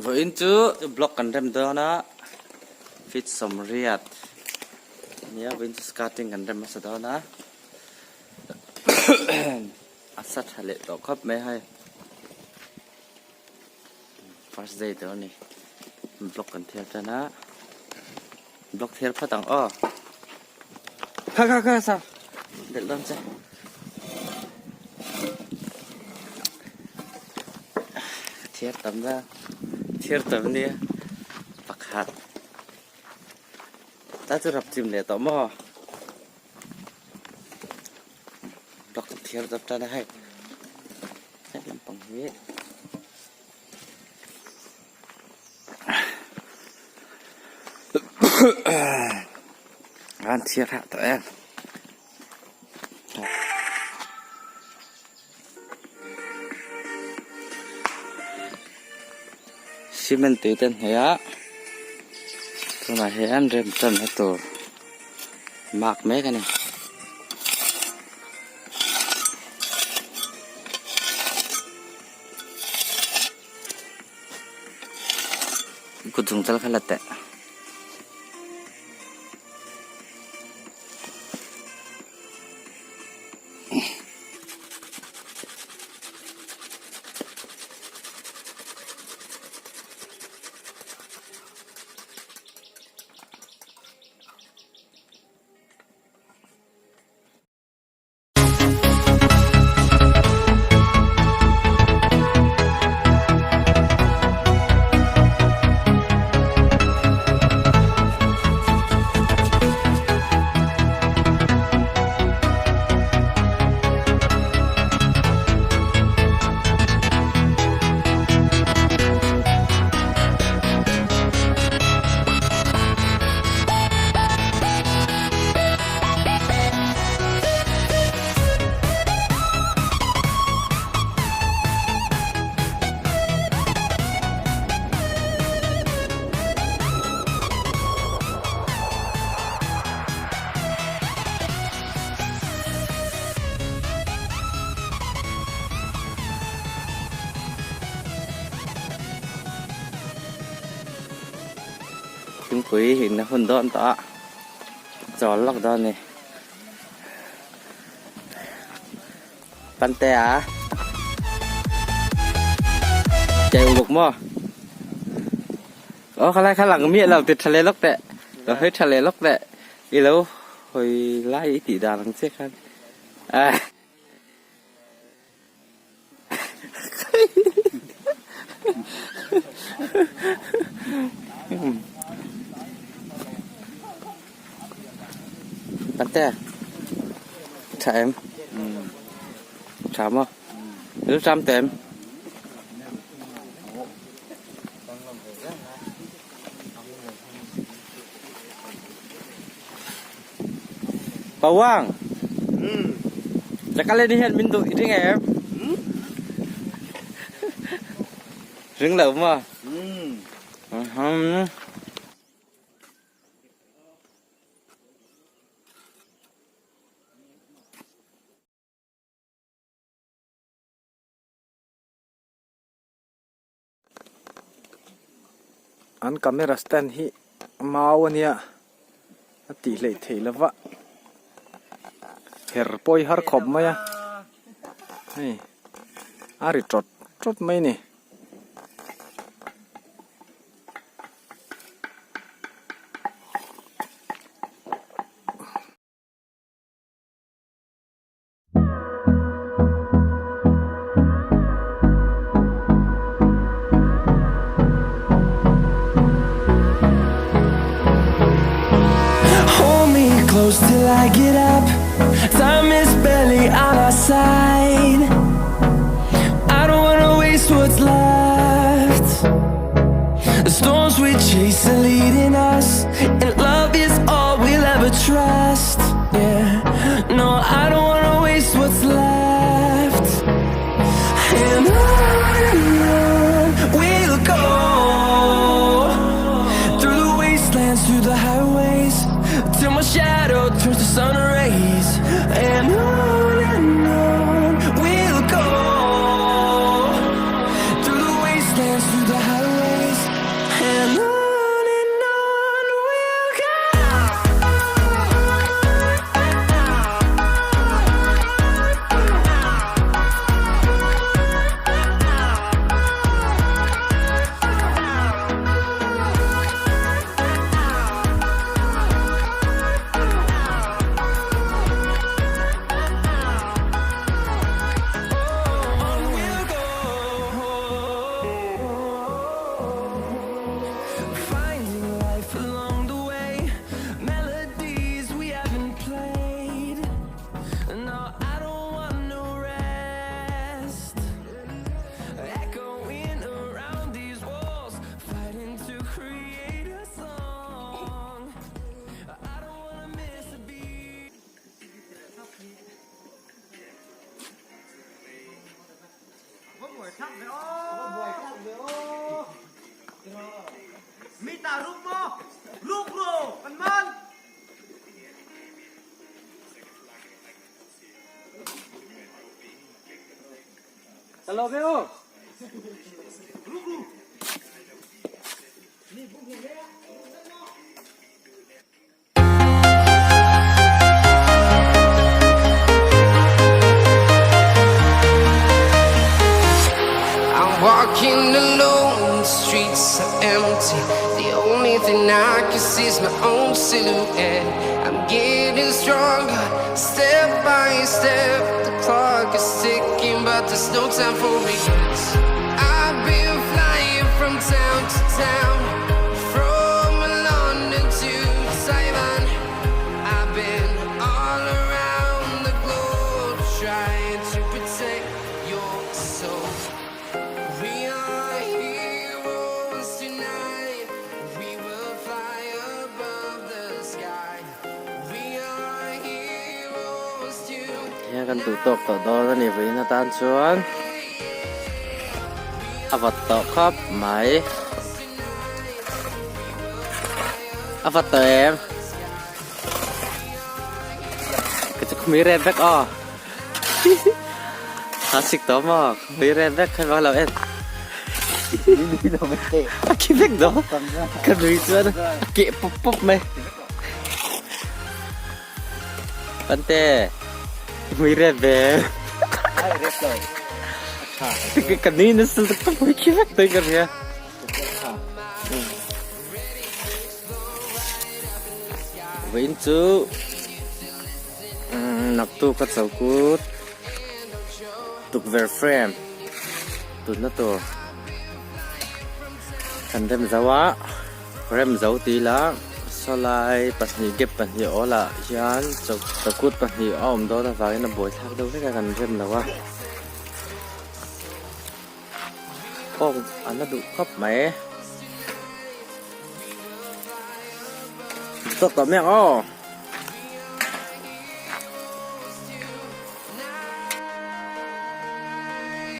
Với chú block cần đem đó nó fit some riat nhớ với starting cần đem masuk đó nó asat hale to khắp mấy hay first day đó nè block cần theo cho nó block theo phát tăng khá sao để lên xem thiệt tầm ra thiệt tầm đi bạc hạt taจะรับจิ้มเลยต่อหม้อดอกเทียมจับจะได้ให้ลำปังเวทงานเทียร์ตัวเองซีเมนต์ตีเต็นเหี้ยตัวไหนเห็นเริ่มต้นให้ตัวหมักไหมกันเนี่ยกูถึงจะขลัดแต่chúng quý hiện là phần đón đó gió lọc đó này pan tè à chạy lục mò khai lặng miệng là tuyệt thề lốc tệ rồi hết thề lốc tệ đi lâu hồi lái tỷ đà lăng xếp khăn Bắn tè Trả em Trả không? Đứa trăm tèm Bảo Quang Chắc lên đi hiện bên tụi thế nghe em Rừng lợm mà an camera stand hi mau ania ati lei theilawa her poi har khop maya hei ari trot mai ni close till I get up. Time is barely on our side. I don't wanna waste what's left. The storms we chase are leading us, and love is all we'll ever trust. Yeah, no, I don't wanna waste what's left. And on we'll go, through the wastelands, through the highways, till my shadow turns to sun rays. And on we'll Mita ruk mo, ruk bro, man. Hello Beo. Walking alone, the streets are empty. The only thing I can see is my own silhouette. I'm getting stronger, step by step. The clock is ticking, but there's no time for regrets. I've been flying from town to town, from London to Taiwan. I've been all around the globe, trying to protect your soul. We are heroes tonight. We will fly above the sky. We are heroes tonight. Nhà kan tụ tục tụ đo ra nè với nó tan xuống. Vật tụ khắp máy. Vật tụ em. Cái chỗ mi red back o. Hasik tỏ mà mi red back hay bao lâu em. Aki back đó. Cái gì chứ? Aki pop pop mày. Pante. Mi red back. Cái kanina sa laptop mo ikiyak tayo kanya. Vĩnh chú nạp tu cắt sầu cút tục về frame tụt nó tổ cần đem dấu á frame dấu tí lá sau lại bắt nhị ghép bắt nhị ó là chán chụp tập cút bắt nhị ôm đó là vào nó bồi thác đâu cái cần đem là quá con anh nó đủ khóc mẹ tốt tao mẹ ô